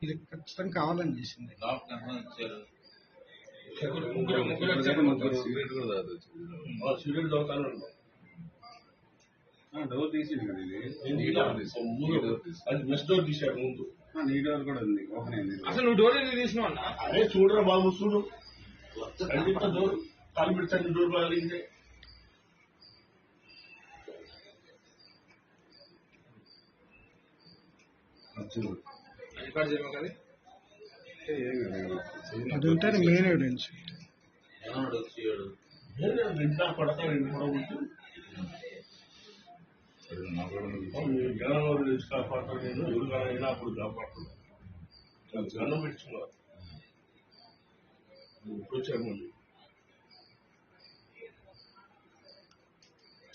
ఇది ఖచ్చితంగా కావాలని చేసింది. డోర్ తీసింది అది మెస్ డోర్ తీసాడు ముందు. నీ డోర్ కూడా ఉంది, ఓపెన్ అయింది. అసలు నువ్వు డోర్ ఎందుకు తీసినావు అన్న? అదే చూడరా బాబు, చూడు డోర్ కాలు పెడతాను, డోర్ బాగాలిందే. అది ఉంటే మెయిన్ ఎవిడెన్స్. పడతాను కాపాడుతాను, నేను ఎవరికైనా అప్పుడు కాపాడుతున్నాను. గన్నం పెట్టుకున్నా వచ్చారు మళ్ళీ.